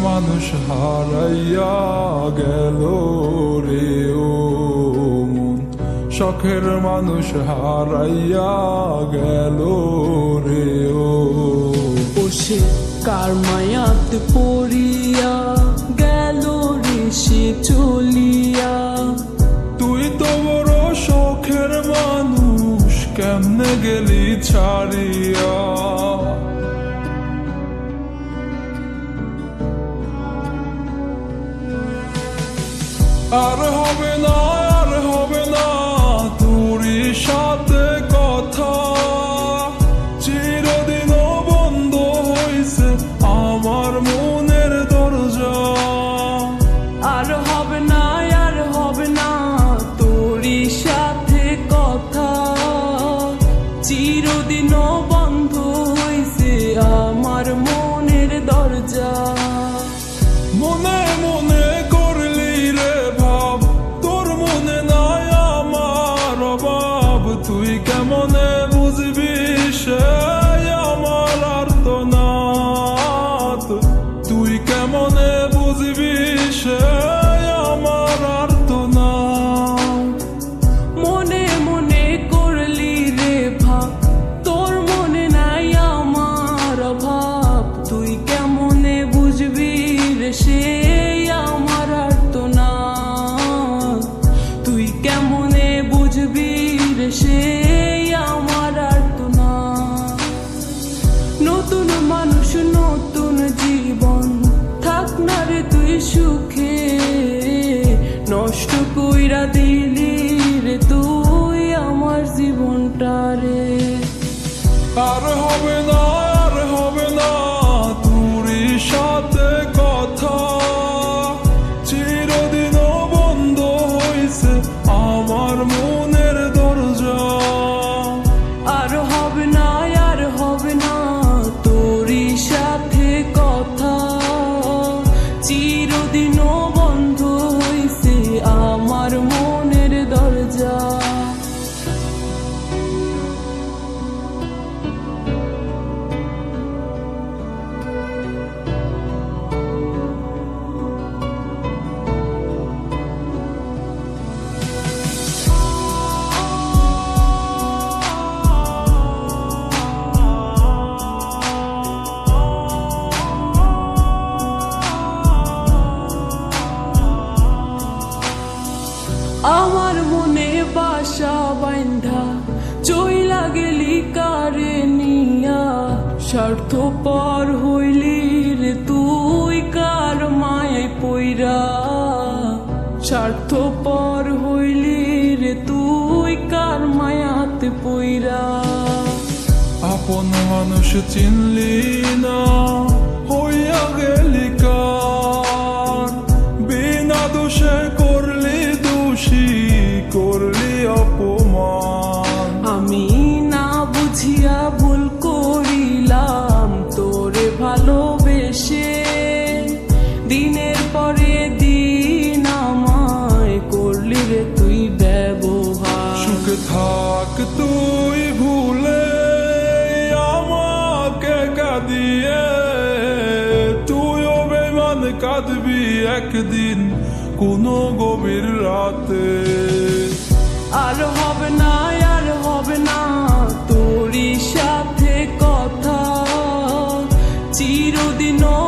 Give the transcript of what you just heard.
মানুষ হারাইয়া গেল রে ও মন, শখের মানুষ হারাইয়া গেল রে ও। সে কার মায়াত পড়িয়া গেল রে সে চলিয়া। তুই তো বড় শখের মানুষ, কেমনে গেলি ছাড়িয়া। আর হবে না, আর হবে না তোরই সাথে কথা, চিরদিনও বন্ধ হইছে আমার মনের দরজা। আর হবে না, আর হবে না তোরই সাথে কথা, চিরদিনও বন্ধ হইছে আমার মনের দরজা। মনে মনে করলি রে ভাব, তোর মনে নাই আমার অভাব। তুই কেমনে বুঝবি সে আমার আর্তনাদ, তুই কেমনে বুঝবি সে আমার আর্তনাদ। মনে মনে করলি রে ভাব, তোর মনে নাই আমার অভাব। তুই কেমনে বুঝবি রে সে আমার আর্তনাদ, তুই কেমনে বুঝবি রে সে আমার আর্তনাদ। নতুন মানুষ নতুন জীবন, থাক না রে তুই সুখে, নষ্ট কইরা দিলি রে তুই আমার জীবনটা রে। আর হবে না, আর হবে না তোরই সাথে কথা, চিরদিনও বন্ধ হইছে আমার মনের দরজা। আর হবে না, আর হবে না তোরই সাথে কথা, চিরদিনও বন্ধ হইছে আমার মনের দরজা। আমার মনে বাসা বাইন্ধা চইলা গেলি কারে নিয়া, স্বার্থপর হইলি রে তুই কার মায়ায় পইরা। স্বার্থপর হইলি রে তুই কার মায়াতে পইরা। আপন মানুষ চিনলি না, হইয়া গেলি কার, বিনা দোষে করলি দোষী, করলি অপমান। আমি না বুঝিয়া ভুল করিলাম তোরে ভালোবেসে, দিনের পরে দিন আমায় করলি রে তুই ব্যবহার। সুখে থাক তুই ভুলে আমাকে কাঁদিয়ে, তুইও বেমান কাঁদবি একদিন কোনো গভীর রাতে। আর হবে না, আর হবে না তোরই সাথে কথা, চিরদিনও